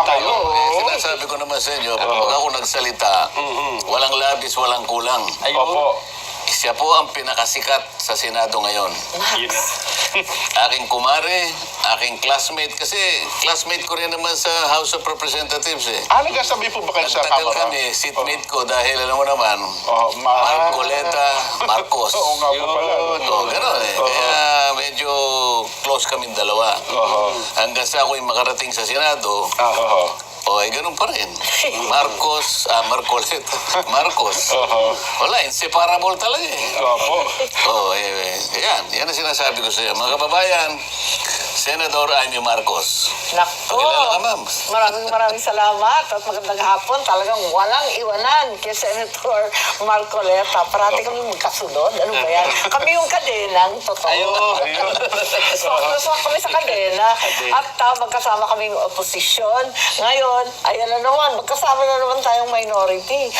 kayo. Sinasabi ko naman sa inyo, pag ako nagsalita, walang labis, walang kulang. Opo. Siya po ang pinakasikat sa Senado ngayon. Yun na. Aking kumare, aking classmate, kasi classmate ko rin naman sa House of Representatives eh. Nagkasabi po ba kayo sa Nagtagal Kamara? kami, seatmate ko dahil alam mo naman, Oh, Marcoleta, Marcos. Oo nga po pala. Oo, gano'n eh. Kaya medyo close kaming dalawa. Hanggang sa ako'y makarating sa Senado, o ay ganun pa rin. Marcoleta, Marcos. Wala, inseparable talaga eh. Opo. Yan ang sinasabi ko sa iyo. Mga kababayan, Senador Amy Marcos. Nako, Pakilala ka, ma'am. maraming salamat at magandang hapon. Talagang walang iwanan kay Senator Marcoleta. Parati kami magkasunod. Ano ba yan? Kami yung kadenang totoo. Ayun. Swak kami sa kadena at magkasama kami yung oposisyon. Ngayon, ayan na naman, magkasama na naman tayong minority.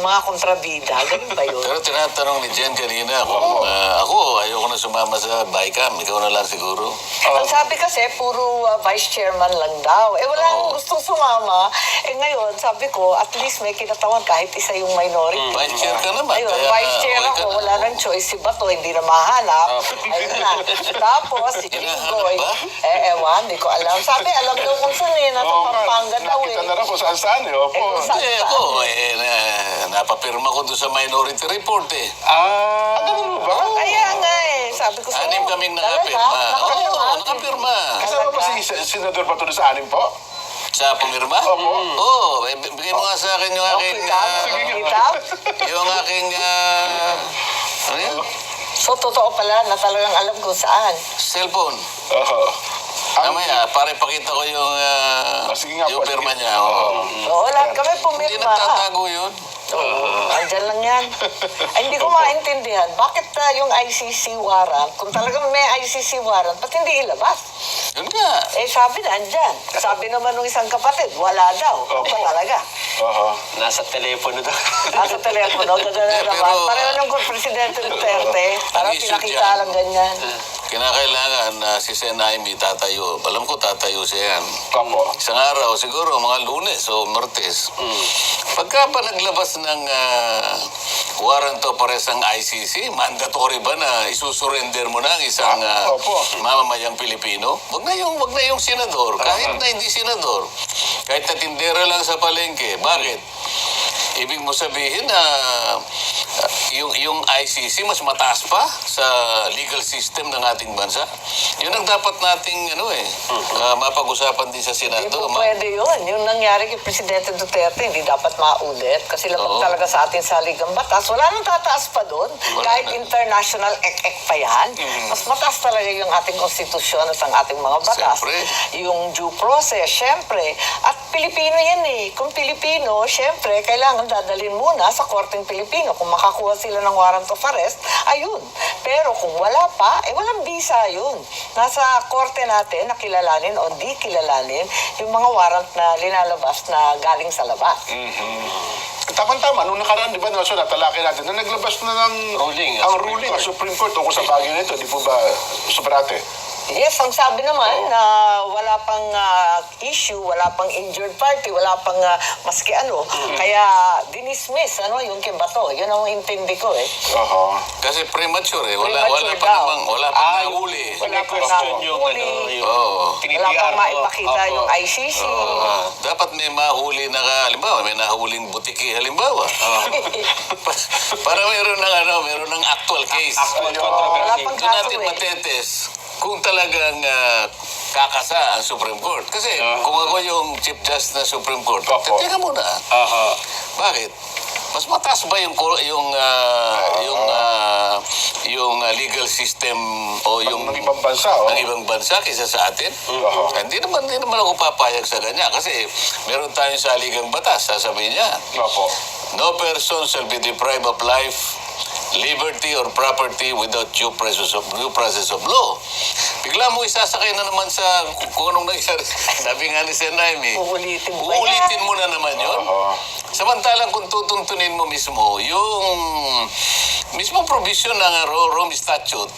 Mga kontrabida. Ganun ba yun? Pero tinatanong ni Jen kanina kung ako, ayoko na sumama sa BICAM. Ikaw na lang siguro. Ang sabi kasi, puro vice chairman lang daw. Wala nang gustong sumama. Ngayon, sabi ko, at least may kinatawan kahit isa yung minority. Vice chair ka naman. Ayun, kaya vice chair okay ako. ka na. Wala nang choice. Si Bato, hindi na mahanap. Ayun na. Tapos, si Jinggoy. ba? Ewan, hindi ko alam. Sabi, alam daw kung saan eh. Nasa Pampanga daw eh. Nakita na rin kung saan-saan eh. Opo. kung saan- Ako, napapirma ko doon sa minority report eh. Ganun ba? Kaya nga eh. Sabi ko sa'yo. Anim kaming talaga, nakapirma. Oo, nakapirma. nakapirma. Kasama ba si Senador Bato sa anim po? Sa pumirma? Opo. Oo, bigay mo nga sa akin yung aking... Kitab? yung aking... ano yan? So, totoo pala na talagang alam kung saan. Cellphone. Oo. Mamaya, para ipakita ko yung, sige nga yung po, pirma sige. niya. Oo. Oo, lahat kami Hindi pumirma. nagtatago yun. Andyan lang yan. Ay, hindi ko maintindihan. Bakit yung ICC warrant, kung talagang may ICC warrant, ba't hindi ilabas? Yun nga. Sabi na, andyan. Sabi naman ng isang kapatid, wala daw. Opo. Ba talaga? Oo. Nasa telepono daw. Sa telepono, gagana Pero- naman. Pareho ng Presidente Duterte. Parang issue pinakita dyan. lang ganyan. Kinakailangan na si Sen Aimee tatayo. Alam ko tatayo siya yan. Opo. Isang araw, siguro mga Lunes o Martes. Pagka pa naglabas ng warrant of arrest ang ICC, mandatory ba na isusurrender mo na ang isang Opo. mamamayang Pilipino? Wag na yung senador, kahit na hindi senador. Kahit na tindera lang sa palengke. Bakit? Ibig mo sabihin na yung ICC mas mataas pa sa legal system ng ating bansa. Yun ang dapat nating mapag-usapan din sa Hindi Senado. po pwede yun. Yung nangyari kay Presidente Duterte, hindi dapat maulit. Kasi labag talaga sa atin sa ligang batas. Wala nang tataas pa doon. Kahit na. international ek-ek pa yan. Mas mataas talaga yung ating konstitusyon at ang ating mga batas. Siyempre. Yung due process, syempre. At Pilipino yan eh. Kung Pilipino, syempre, kailangan dadalhin muna sa korteng Pilipino. Kung makakuha sila ng warrant of arrest, ayun. Pero kung wala pa, walang visa yun. Nasa korte natin na kilalanin o di kilalanin yung mga warrant na linalabas na galing sa labas. Tama-tama, nung nakaraan, di ba, natalaki natin, na naglabas na ng Ruling, ang Supreme ruling, Court. ang Supreme Court, tungkol sa bagay nito, di po ba, Sobrate? Yes, ang sabi naman na wala pang issue, wala pang injured party, wala pang maski ano. Kaya dinismiss yung kay Bato. Yun ang intindi ko eh. Oo. Kasi premature eh. Wala Premature pa daw. namang, wala pa nahuli. Wala pang question yung nahuli. Oo. Wala pang maipakita Opo. yung ICC. Dapat may mahuli na halimbawa, may nahuling butiki halimbawa. Para meron ng actual case. Actual Ayun. controversy. Wala pang Doon natin kaso eh. matetes kung talagang kakasa ang Supreme Court. Kasi kung ako yung Chief Justice ng Supreme Court, Opo. teka muna. Bakit? Mas mataas ba yung legal system o yung Ng ibang bansa, ng ibang bansa kaysa sa atin? Hindi naman ako papayag sa ganyan kasi meron tayong saligang batas, sasabihin niya. Opo. No person shall be deprived of life, liberty, or property without due process of law. Bigla mo isasakay na naman sa kung anong nangyari. Sabi nga ni Sen Aimee, Uulitin mo ba uulitin mo na naman yun. Oo. Samantalang kung tutuntunin mo mismo, yung mismong provision ng Rome Statute,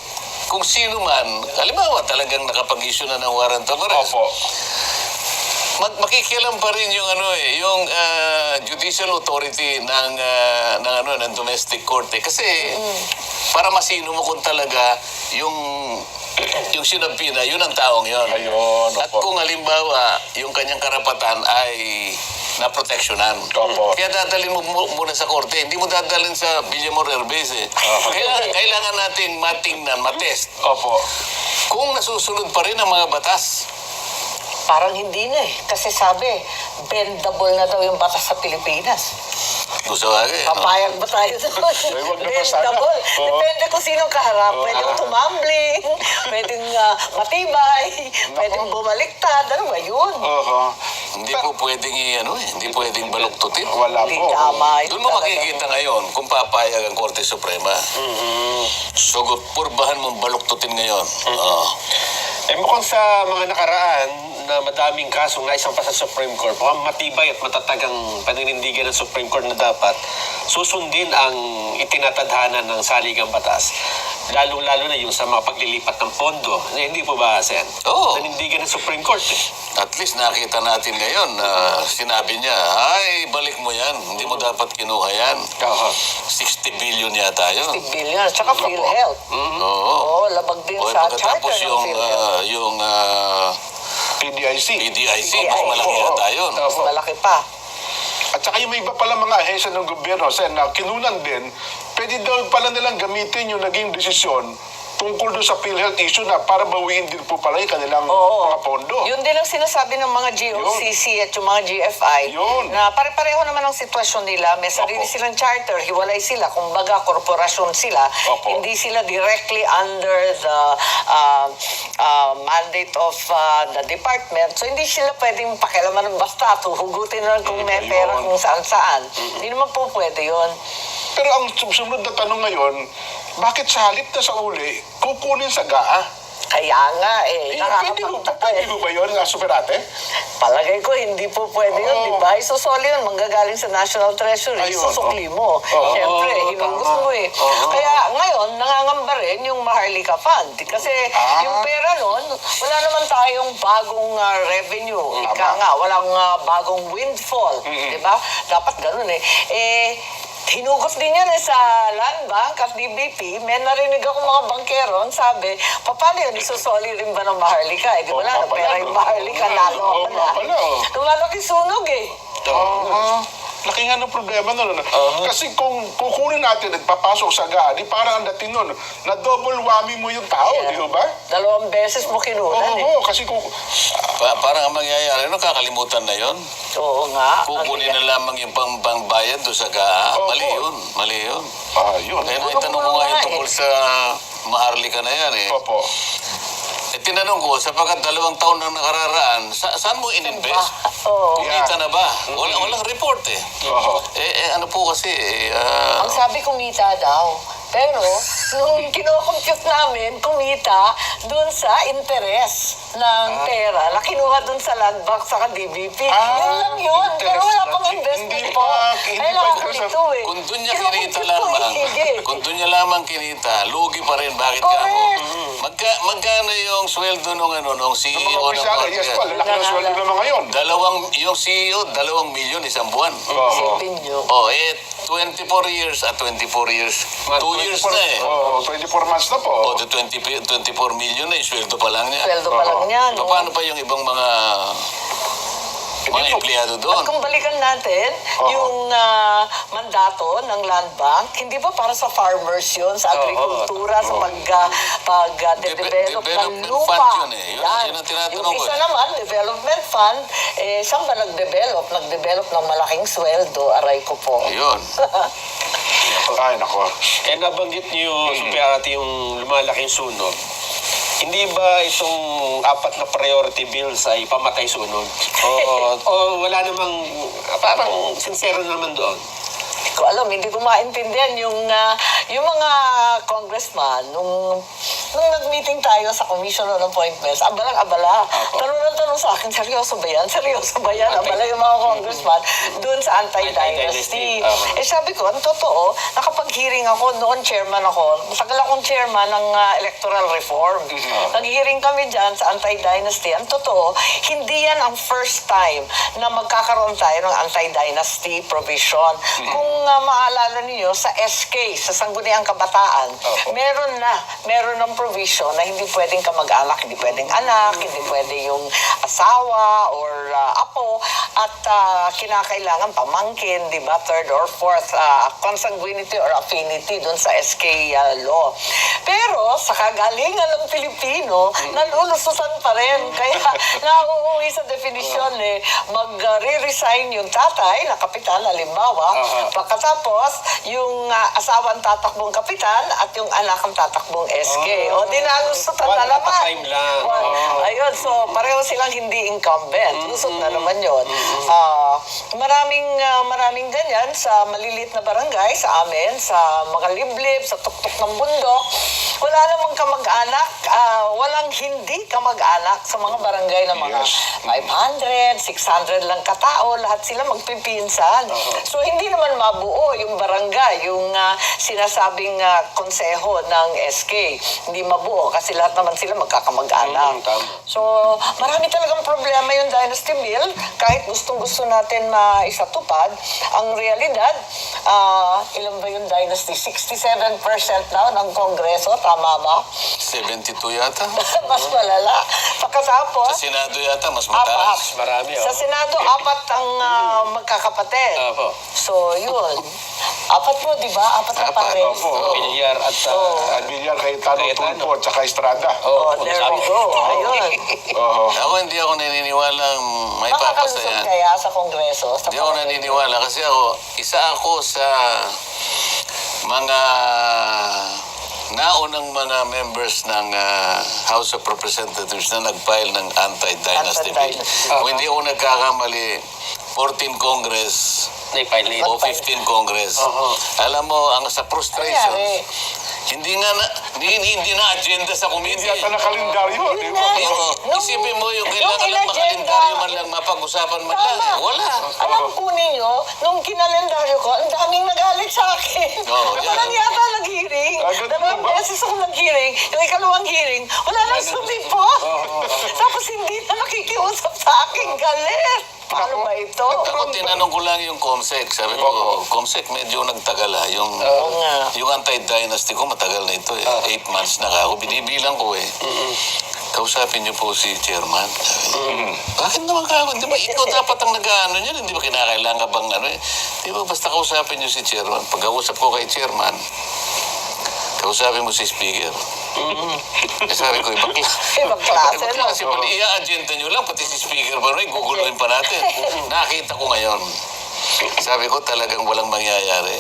kung sino man, halimbawa talagang nakapag-issue na ng warrant of arrest, Opo. makikialam pa rin yung yung judicial authority ng domestic court kasi para masino mo kung talaga yung sinabi na yun ang taong yun. Ayun, At opo. kung halimbawa yung kanyang karapatan ay naproteksyonan. Opo. Kaya dadalhin mo muna sa korte. Hindi mo dadalhin sa Villamor Herbes eh. Kailangan nating matingnan, matest. Opo. Kung nasusunod pa rin ang mga batas. Parang hindi na eh. Kasi sabi, bendable na daw yung batas sa Pilipinas. Gusto ka Papayag ba tayo doon? wag naman sana. Bendable. Oo. Depende kung sinong kaharap. Pwedeng tumambling, pwedeng matibay, pwedeng bumaliktad. Ano ba yun? Oho. Hindi po pwedeng hindi pwedeng baluktutin. Wala Hindi po. tama. yun Doon mo talaga. makikita ngayon kung papayag ang Korte Suprema. So, purbahan mong baluktutin ngayon. Oo. Mukhang sa mga nakaraan na madaming kaso na isang pa sa Supreme Court, mukhang matibay at matatag ang paninindigan ng Supreme Court na dapat susundin ang itinatadhana ng saligang batas. Lalong-lalo na yung sa mga paglilipat ng pondo. Hindi po ba, Sen? Oo. Nanindigan ng Supreme Court eh. At least nakita natin ngayon na sinabi niya, ay, balik mo yan. Hindi mo dapat kinuha yan. Oo. 60 billion yata yun. 50 billion. Tsaka PhilHealth. Oo. Oo, labag din O, sa pagkatapos charter ng yung, PhilHealth. yung PDIC. PDIC, mas malaki Oo. yata yun. Mas malaki pa. At saka yung may iba pala mga ahensya ng gobyerno, Sen, na kinunan din, pwede daw pala nilang gamitin yung naging desisyon tungkol doon sa PhilHealth issue na para bawiin din po pala yung kanilang Oo. mga pondo. Yun din ang sinasabi ng mga GOCC at yung mga GFI Yun. na pare-pareho naman ang sitwasyon nila. May sarili Opo. silang charter, hiwalay sila. Kumbaga, korporasyon sila. Opo. Hindi sila directly under the mandate of the department. So, hindi sila pwedeng pakialaman ng basta. Hugutin na lang kung may Ayun. pera kung saan-saan. Hindi naman po pwede yun. Pero ang sumunod na tanong ngayon, bakit sa halip na sa uli, kukunin sa GAA? Kaya nga Pwede eh, pwede po ba yun, Superate? Palagay ko, hindi po pwede yun, Oo. di ba? Isusoli yun, manggagaling sa National Treasury, Ayun, susukli mo. Siyempre, hinugus mo eh. Kaya ngayon, nangangamba rin yung Maharlika Fund. Kasi yung pera nun, wala naman tayong bagong revenue. Ika nga, walang bagong windfall. Di ba? Dapat ganun eh. Hinugot din yan sa Land Bank at DBP. May narinig ako mga bangkero, ang sabi, paano yun, isusoli rin ba ng Maharlika? Eh, di ba na, pera yung Maharlika, lalo ako na. Lumalaki sunog eh. Laki nga ng problema nun. Kasi kung kukunin natin at papasok sa GAA, di parang ang dating nun, na double whammy mo yung tao, di ba? 2 beses mo kinunan eh. Oo, kasi kung... Parang ang mangyayari, kakalimutan na yon. Oo nga. Kukunin na lamang yung pangbayad doon sa GAA. Opo. Mali yun, mali yun. yun. Kaya naitanong ko nga yung tungkol sa Maharlika na yan eh. Opo. Tinanong ko, sapagkat 2 taon nang nakararaan, saan mo in-invest? Oo. Kumita na ba? Walang report eh. Oo. Ano po kasi, Ang sabi kumita daw. Pero, nung kinocompute namin, kumita dun sa interest ng pera na kinuha dun sa Land Bank sa DBP. Yun lang yun. Pero wala pang investment Hindi po. pa- hindi pa Kailangan ko interest ito eh. kung doon niya Kinocompute kinita ko lamang, eh. Sige. kung doon niya lamang kinita, lugi pa rin. Bakit ka mo? Correct. Magkano yung sweldo nung CEO Ng mga ng opisyal, yes po, lalaki ng sweldo naman ngayon. Yung CEO, 2 milyon isang buwan. Isipin nyo. 24 years at 24 years. 2 years na eh. 24 months na po. 24 million na yung sweldo pa lang niya. Sweldo pa lang yan. no? Paano pa yung ibang mga empleyado doon? At kung balikan natin, yung mandato ng Land Bank, hindi ba para sa farmers yun, sa agrikultura, sa pag-develop ng Development lupa? fund yun eh. Yun Yan. ang tinatanong Yung ko isa eh. naman, development fund, saan ba nag-develop? Nag-develop ng malaking sweldo, aray ko po. Ayun. Ay, nako. Nabanggit niyo, Superate, yung lumalaking sunog. Hindi ba itong 4 na priority bills ay pamatay sunog? O wala namang, parang sincere naman doon? Hindi ko alam, hindi ko maintindihan yung mga congressman nung nung nag-meeting tayo sa Commission on Appointments, abalang-abala. Tanong ng tanong sa akin, seryoso ba yan? Seryoso ba yan? Abala yung mga congressman dun sa anti-dynasty. Anti-dynasty. Sabi ko, ang totoo, nakapag-hearing ako, noon chairman ako, matagal akong chairman ng electoral reform. Nag-hearing kami dyan sa anti-dynasty. Ang totoo, hindi yan ang first time na magkakaroon tayo ng anti-dynasty provision. Kung maalala niyo sa SK, sa Sangguniang Kabataan, meron ng provision na hindi pwedeng kamag-anak, hindi pwedeng anak, hindi pwede yung asawa or apo, at kinakailangan pamangkin, di ba, third or fourth consanguinity or affinity dun sa SK law. Pero sa kagalingan ng Pilipino, nalulusutan pa rin. Kaya nauuwi sa definisyon mag-re-resign yung tatay na kapitan, halimbawa, pagkatapos yung asawa ang tatakbong kapitan at yung anak ang tatakbong SK. O di nalusutan na One at a naman. time lang. Ayun, so pareho silang hindi incumbent. Lusot na naman yun. Maraming ganyan sa maliliit na barangay, sa amin, sa mga liblib, sa tuktok ng bundok. Wala namang kamag-anak, walang hindi kamag-anak sa mga barangay na mga 500, 600 lang katao, lahat sila magpipinsan. So hindi naman mabuo yung barangay, yung sinasabing konseho ng SK. Hindi mabuo kasi lahat naman sila magkakamag-anak. So marami talagang problema yung Dynasty Bill. Kahit gustong-gusto natin maisatupad, ang realidad, ilan ba yung Dynasty? 67% now ng Kongreso, tama ba? 72 yata. Mas malala. Pagkatapos, Sa Senado yata, mas apat. mataas. Marami, Sa Senado, apat ang magkakapatid. Opo. So, yun. Apat mo, di ba? Apat na Apat, pares. opo. Oo. Bilyar at Villar, Cayetano, Cayetano. Tulfo, at saka Estrada. Oh, there we go. Ayun. Oo. Hindi ako naniniwalang may papasa Makakalusot yan. kaya sa Kongreso? Sa Hindi ako Parlamento? naniniwala kasi isa ako sa mga naunang mga members ng House of Representatives na nag-file ng anti-dynasty bill. Anti-dynasty. Kung hindi ako nagkakamali, 14 Congress Naipilate. o 15 Congress. Alam mo, ang sa frustration, Kanyari. hindi na agenda sa Hindi committee. yata nakalendaryo. di Yun ba? na. Oo. Nung- Isipin mo yung nung kailangan lang in-agenda. makalendaryo man lang, mapag-usapan man lang. Tama. Wala. Alam po ninyo, nung kinalendaryo ko, ang daming nagalit sa akin. Oo, Walang yan. yata nag-hearing. Ganun Dalawang ba? beses ako nag-hearing. Yung ikalawang hearing, wala nang sumipot. Tapos hindi na nakikiusap sa akin. Galit. Paano ba ito? Ako tinanong ko lang yung COMSEC. Sabi ko, COMSEC medyo nagtagal ha. nga. Yung anti-dynasty ko matagal na ito eh. 8 months na ako. Binibilang ko eh. Kausapin niyo po si chairman. Bakit naman ka? Di ba ikaw dapat ang nag-ano niyan? Hindi ba kinakailangan bang ano eh? Di ba basta kausapin niyo si chairman. Pagkausap ko kay chairman, kausapin mo si speaker. Sabi ko, ibang Ibang klase, no? klase pala. I-agenda nyo lang, pati si speaker pa rin, guguluhin pa natin. Nakita ko ngayon. Sabi ko talagang walang mangyayari.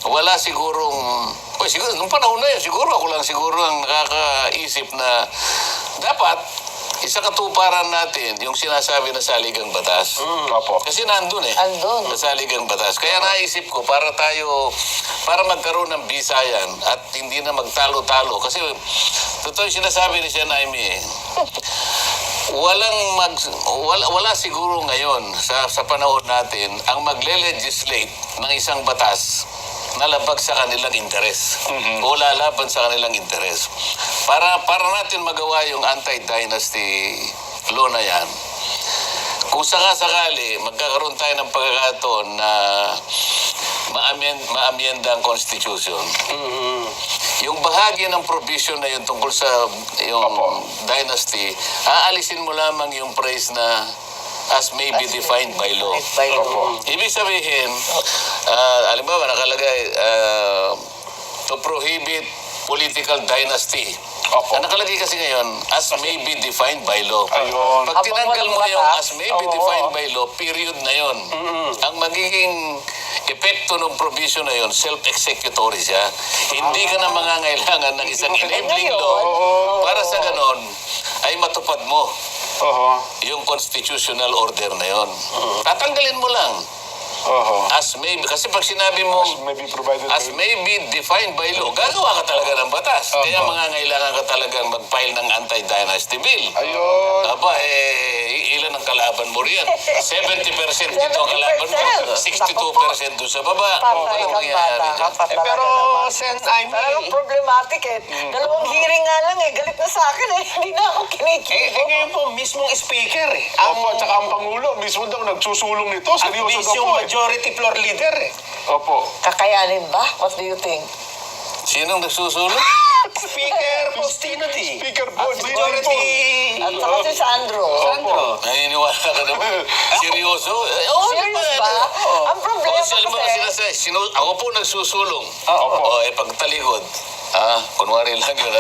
Wala sigurong, siguro, nung panahon na yun, siguro ako lang siguro ang nakakaisip na dapat isa katuparan natin yung sinasabi na saligang batas. Opo. Kasi nandun eh. Andun. Sa saligang batas. Kaya naisip ko, para magkaroon ng bisayan at hindi na magtalo-talo. Kasi, totoo yung sinasabi ni Sian Aimee eh. Wala siguro ngayon sa panahon natin ang magle-legislate ng isang batas na labag sa kanilang interes o lalaban sa kanilang interes. Para natin magawa yung anti-dynasty law na yan, kung sakasakali magkakaroon tayo ng pagkakataon na ma-amyenda ang Constitution, yung bahagi ng provision na yun tungkol sa yung dynasty, aalisin mo lamang yung phrase na as may be defined by law. By law. Ibig sabihin, halimbawa nakalagay to prohibit political dynasty. Opo. Ang nakalagay kasi ngayon, as may be defined by law. Ayun. Pag tinanggal mo Habang yung walang batas, as may be oo. defined by law, period na yon. Ang magiging epekto ng provision na yon, self-executory siya. Hindi ka na mangangailangan ng isang enabling law para sa ganon ay matupad mo Oo. yung constitutional order na yon. Tatanggalin mo lang. As may, kasi pag sinabi mo, Maybe provided as may be defined by law, gagawa ka talaga ng batas. Kaya mangangailangan ka talagang mag-file ng anti-dynasty bill. Ayun. Aba, ilan ang kalaban mo riyan? 70% dito ang kalaban mo. 62% doon sa baba. Patay Ano kang mangyayari bata. dyan? Patalaga pero, naman. Sen Amy, Talagang problematic eh. Dalawang hearing nga lang eh. Galit na sa akin eh. Hindi na ako kinikibo. ngayon po, mismong speaker eh. Opo, at saka ang Pangulo, mismo daw nagsusulong nito. At Seryoso daw mismong po eh. majority floor leader eh. Opo. Kakayanin ba? What do you think? Sinong nagsusulong? Speaker Faustino D. Speaker At Board, majority... At saka si Sandro. Sandro. Naniniwala ka naman. Seryoso? Oo, Serious ba? Ang problema kasi... Ako po nagsusulong. Opo. O, pagtalikod. Kunwari lang yun,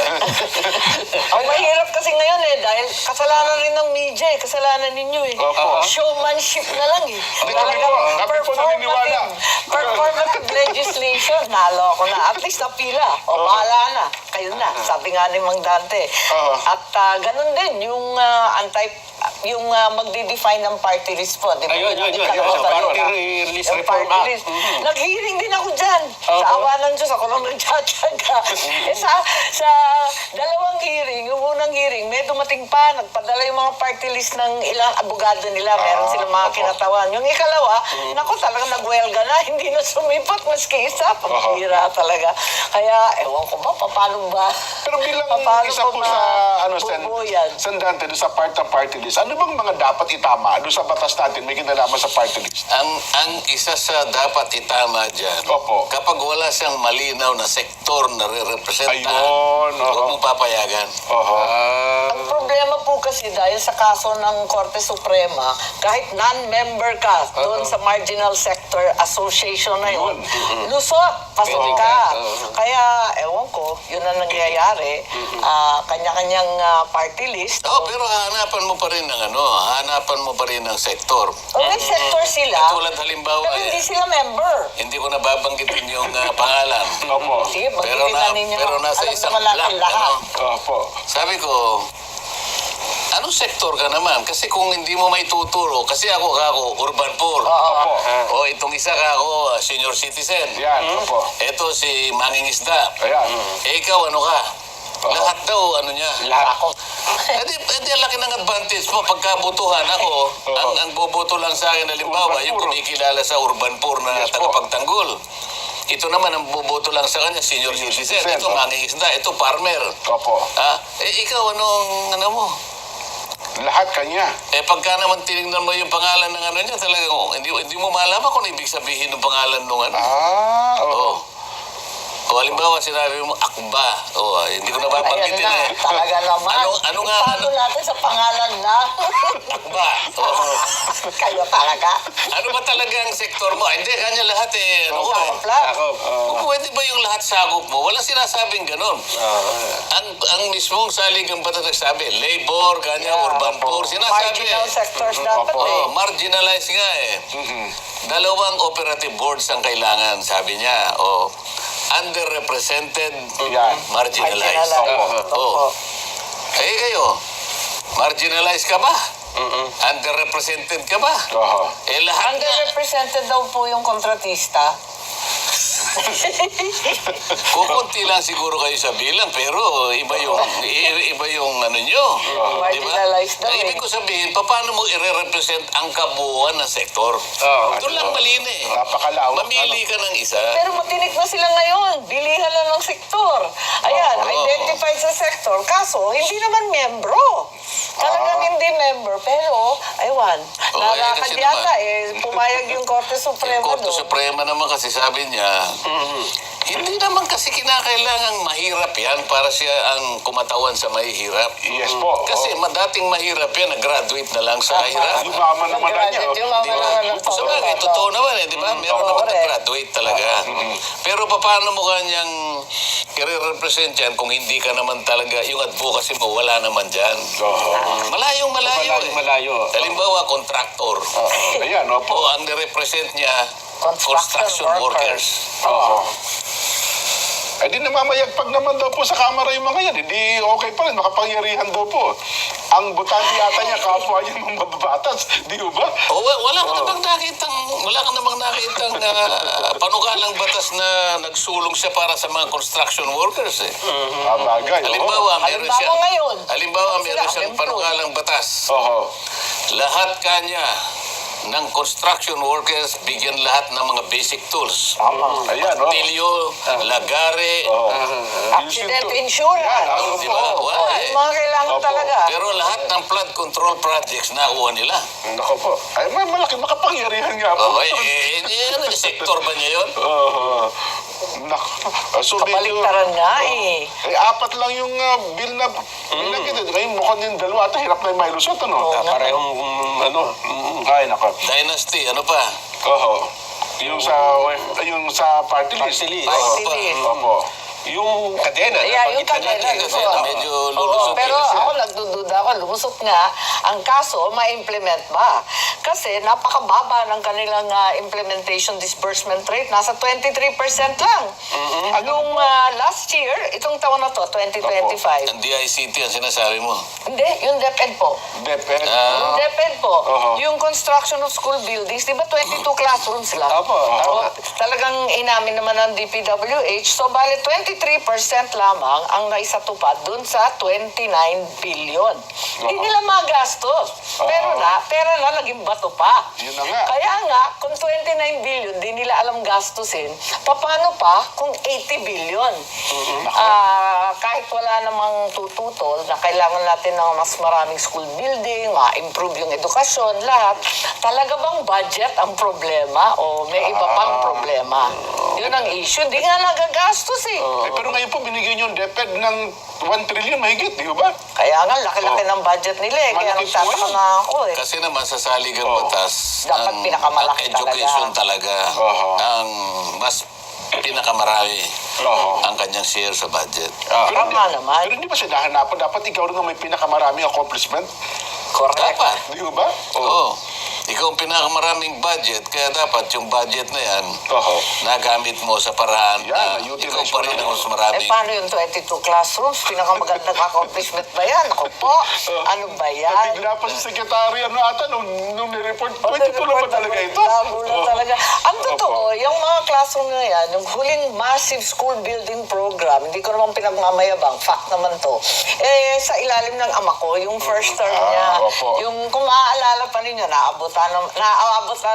Ang mahirap kasi ngayon eh, dahil kasalanan rin ng media eh, kasalanan ninyo eh. Opo. Showmanship na lang eh. Hindi, kami po naniniwala. Performative legislation, naloko na. At least napila. O, bahala na. Kayo na. Sabi nga ni Mang Dante. At ganun din, yung magdi-define ng party list po. Di ba? Ayun. Party list Yung reform party act. list. Nag-hearing din ako dyan. Sa awa ng Diyos, ako lang nagtsatsaga. Sa dalawang hearing, yung unang hearing, may dumating pa, nagpadala yung mga party list ng ilang abogado nila. Meron silang mga kinatawan. Yung ikalawa, naku, talagang nagwelga na. Hindi na sumipat maski isa. Paghira talaga. Kaya, ewan ko ba, paano ba? Pero bilang isa po sa Sen Dante, doon sa part ng party list, ano bang mga dapat itama doon sa batas natin may kinalaman sa party list? Ang isa sa dapat itama dyan, Opo. kapag wala siyang malinaw na sektor na re-representahan, Ayun, huwag mong papayagan. Ang problema po kasi dahil sa kaso ng Korte Suprema, kahit non-member ka doon sa Marginal Sector Association na yun, lusot, pasok ka. Kaya, ewan ko, yun ang nangyayari. Kanya-kanyang party list. Pero hanapan mo pa rin ng hanapan mo pa rin ng sektor. May sector sila, Katulad halimbawa, pero hindi sila member. hindi ko nababanggitin yung pangalan. Opo. Sige, Pero magiging na ninyo. pero nasa Alam isang naman natin block, lahat. Opo. Sabi ko, anong sektor ka naman? Kasi kung hindi mo may tuturo, kasi ako urban poor. Opo. O itong isa senior citizen. Yan, opo. Ito si mangingisda. Ayan. Ikaw ano ka? Lahat daw niya. Lahat ako. Edi ang laki ng advantage mo. Pagkabutuhan ako, ang boboto lang sa akin, halimbawa, Urban yung poor. kumikilala sa urban poor na Yes po. tagapagtanggol. Ito naman ang boboto lang sa kanya, senior citizen. Ito mangingisda, ito farmer. Opo. Ikaw ano mo? Lahat kanya. Pagka naman tinignan mo yung pangalan ng niya, talagang hindi mo malaman kung ano ibig sabihin ng pangalan ng Oo. O halimbawa sinabi mo akba. Hindi ko nababanggitin Ayan na, talaga naman. Ano nga? Ipago natin sa pangalan na. Akba. Kayo talaga. Ano ba talaga ang sektor mo? Hindi, kanya lahat Plan. Kung pwede ba yung lahat sakop mo? Walang sinasabing ganun. Ang mismong saligang batas nagsabi, labor, kanya, urban poor, sinasabi. Marginal sectors dapat eh. Marginalized nga eh. Dalawang operative boards ang kailangan, sabi niya. Underrepresented, Yan. marginalized. Opo. Kayo, marginalized ka ba? Underrepresented ka ba? Oo. Lahat nga. Underrepresented daw po yung kontratista. Kukunti lang siguro kayo sa bilang, pero iba yung nyo. Diba? Marginalized daw Ang ibig ko sabihin, paano mo i-represent ang kabuuan ng sektor? Doon lang mali na eh. Napakalawak. Mamili ka ng isa. Pero matinik na sila ngayon. Bilihan na ng sektor. Ayan, identified sa sektor. Kaso, hindi naman membro. Talagang hindi member. Pero, aywan, nalakad kasi yata naman. pumayag yung Korte Yung Suprema Korte doon. Suprema naman kasi sabi niya, hindi naman kasi kinakailangang mahirap yan para siya ang kumatawan sa mahihirap. Yes po. Kasi dating mahirap yan, nag-graduate na lang sa mahirap. Yumaman naman na niya. Yung mama naman ng Sa bagay, totoo naman di ba? Meron naman correct. nag-graduate talaga. Pero paano mo kanyang i-represent yan kung hindi ka naman talaga, yung advocacy mo, wala naman dyan. Malayong malayo eh. Malayo. Halimbawa, contractor. Ayan, opo. O ang nirepresent niya, Construction construction workers. Oo. Eh di namamayagpag naman daw po sa Kamara yung mga yan. Hindi okay pa rin, makapangyarihan daw po. Ang butante yata niya, kapwa niya mga mababatas. Di ba? O, wala ka namang nakitang panukalang batas na nagsulong siya para sa mga construction workers eh. Bagay. Halimbawa, meron Halimbawa siya. ngayon. Halimbawa, meron Sila, siyang employed. panukalang batas. Oo. Lahat kanya ng construction workers, bigyan lahat ng mga basic tools. Ayan, oh. Martilyo, lagare, Accident insurance. di ba? Why? Yung mga kailangan Opo. talaga. Pero lahat ng flood control projects nakuha nila. Nako po. Ay, may malaki makapangyarihan nga po. Sektor ba niya yun? So, medyo, Kabaliktaran nga eh. apat lang yung bill na binagit. Ngayon mukhang yung dalawa ata, hirap na yung mailusot, ano? Parehong, Ay, nako. Dynasty, ano pa? Oo. Yung sa party list. Party list. Party Opo. list. Opo. yung kadena. Yeah, yung nabanggit na kadena. natin. Kasi Oo. medyo Oo, lulusot pero yun. ako nagdududa ako, lumusot nga. Ang kaso, ma-implement ba? Kasi napakababa ng kanilang implementation disbursement rate. Nasa 23% lang. Nung last year, itong taon na to, 2025. Ang DICT ang sinasabi mo. Hindi, yung DepEd po. Depende. Yung DepEd po. Oo. Yung construction of school buildings, di ba 22 classrooms lang? Opo, tama. Talagang inamin naman ng DPWH. So, bali 23% lamang ang naisatupad dun sa 29 billion. Hindi nila magastos. Pero pera na naging bato pa. Yun na nga. Kaya nga, kung 29 billion, di nila alam gastusin, paano pa kung 80 billion? Kahit wala namang tututol na kailangan natin ng mas maraming school building, ma-improve yung edukasyon, lahat, talaga bang budget ang problema o may iba pang problema? Yun ang issue. Di nga nagagastos eh. Pero ngayon po, binigyan yung DepEd ng 1 trillion mahigit, di ba? Kaya nga, laki-laki ng budget nila eh. Kaya Malaki po nagtataka yun. na ako eh. Kasi naman sa saligang batas, Dapat ang pinakamalaki education talaga, Oo. ang mas pinakamarami Oo. ang kanyang share sa budget. Tama naman. Pero hindi ba siya nahanapan? Dapat ikaw rin ang may pinakamaraming accomplishment. Correct. Dapat. Di ba? Oo. Ikaw ang pinakamaraming budget, kaya dapat yung budget na yan, Oo. nagamit mo sa paraan Yan, na na-utilize ikaw pa rin ang mas Eh, maraming. paano yung 22 classrooms? Pinakamagandang accomplishment ba yan? Ako po, ano ba yan? Bigla pa si Secretary, ano ata, nung nireport, 22 lang ba talaga ito? Tabulan talaga. Ang totoo, yung mga classroom na yan, yung huling massive school building program, hindi ko naman pinagmamayabang, fact naman to, sa ilalim ng ama ko, yung first term niya, opo. yung kung maaalala pa ninyo, naabutan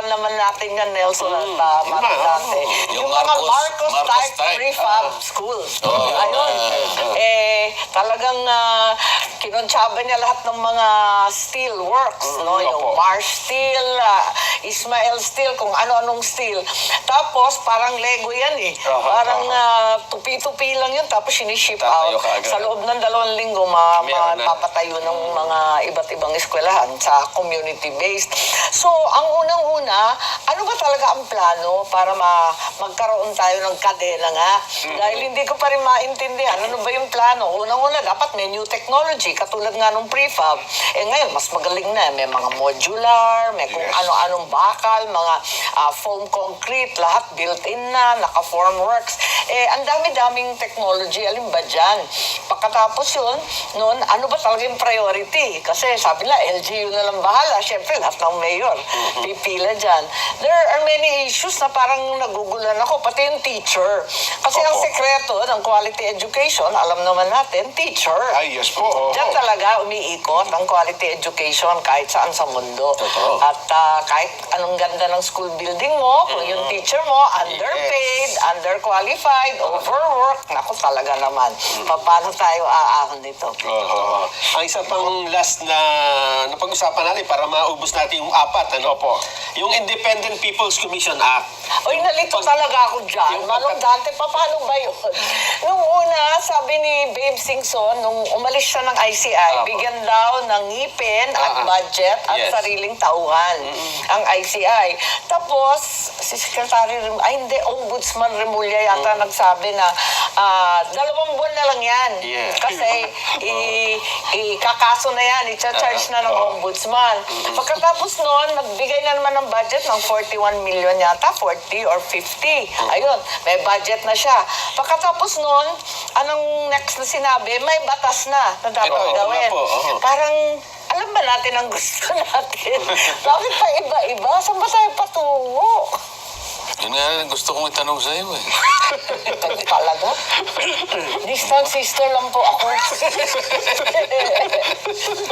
naman natin yan, Nelson at Marcante. Yung Yung mga Marcos type type. prefab schools. Oo, Ayun. Talagang kinontsaba niya lahat ng mga steel works, no? Yung opo. Marsh Steel, Ismael Steel, kung ano-anong steel. Tapos, parang Lego yan eh. Parang tupi-tupi lang yun, tapos siniship Tatayo out. kaagad. Sa loob ng 2 linggo, Meron na. mapapatayo ng mga iba't ibang eskwelahan sa community-based. So, ang unang-una, ano ba talaga ang plano para magkaroon tayo ng kadena nga? Dahil hindi ko pa rin maintindihan, ano ba yung plano? Unang-una, dapat may new technology, katulad nga nung prefab. Ngayon, mas magaling na. May mga modular, may kung Yes. ano-anong bakal, mga foam concrete, lahat built-in na, naka-formworks. Ang dami-daming technology. Alin ba dyan? Pagkatapos yun, noon, ano ba talaga yung priority? Kasi sabi nila, LGU na lang bahala. Siyempre, lahat ng mayor, pipila dyan. There are many issues na parang nagugulan ako, pati yung teacher. Kasi ang sekreto ng quality education, alam naman natin, teacher. Ay, yes po. Oo. Diyan talaga umiikot ang quality education kahit saan sa mundo. Totoo. At kahit anong ganda ng school building mo, kung yung teacher mo, underpaid, underqualified, overworked, naku talaga naman. Paano tayo aahon nito? Oo. Ang isa pang last na napag-usapan natin para maubos natin yung apat, ano po? Yung Independent People's Commission Act. Oy, nalito talaga ako dyan. Yung Manong Dante, paano ba yun? Nung una, sabi ni Babe Singson, nung umalis siya ng ICI, bigyan daw ng ngipin at budget at Yes. sariling tauhan ang ICI. Tapos, si Secretary, hindi, Ombudsman Remulla yata nagsabi na 2 buwan na lang yan. Yeah. Kasi ikakaso na yan, i-charge na ng ombudsman. Pagkatapos noon, nagbigay na naman ng budget ng 41 million yata, 40 or 50. Ayun, may budget na siya. Pagkatapos noon, anong next na sinabi? May batas na dapat Ito gawin. na po, oo. Parang, alam ba natin ang gusto natin? Bakit pa iba-iba? Saan ba tayo patungo? Yun nga rin, gusto kong itanong sa iyo eh. Talaga? Distant sister lang po ako.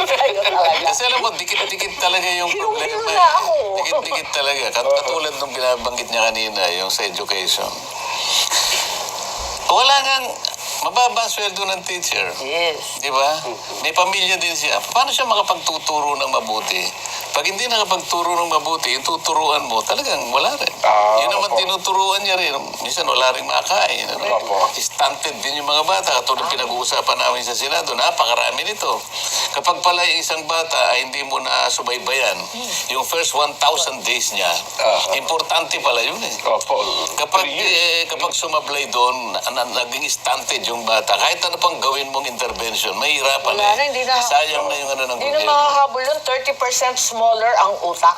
Kayo talaga. Kasi alam mo, dikit-dikit talaga yung problema. Hinong-hino na ako. Dikit-dikit talaga. Katulad nung binabanggit niya kanina, yung sa education. Wala ngang mababa ang sweldo ng teacher. Yes. Di ba? May pamilya din siya. Paano siya makapagtuturo ng mabuti? Pag hindi nakapagturo ng mabuti, yung tuturuan mo, talagang wala rin. Yun naman opo. tinuturuan niya rin. Minsan wala rin makain. Opo. Stunted din yung mga bata. Katulad pinag-uusapan namin sa Senado, napakarami nito. Kapag pala yung isang bata ay hindi mo na subaybayan, yung first 1,000 days niya, importante pala yun eh. Opo. Kapag 3 years. kapag sumablay doon, naging stunted yung bata, kahit ano pang gawin mong intervention, mahirapan Wala na, hindi na. Sayang na yung ano ng Hindi na gobyerno. makakahabol yun. 30% smaller ang utak.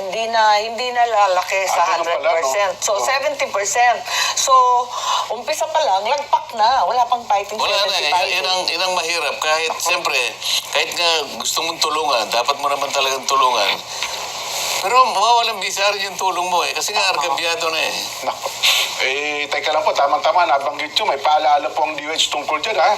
Hindi na lalaki sa ganun pala, 100%. So, 70%. So, umpisa pa lang, lagpak na. Wala pang fighting Wala na 75. eh. Yun ang mahirap. Kahit, siyempre, kahit nga gusto mong tulungan, dapat mo naman talagang tulungan. Pero mawawalang bisa rin yung tulong mo eh. Kasi nga, argabyado na eh. Nako. Teka lang po, tamang-tama, nabanggit nyo, may paalala po ang DOH tungkol dyan, ha?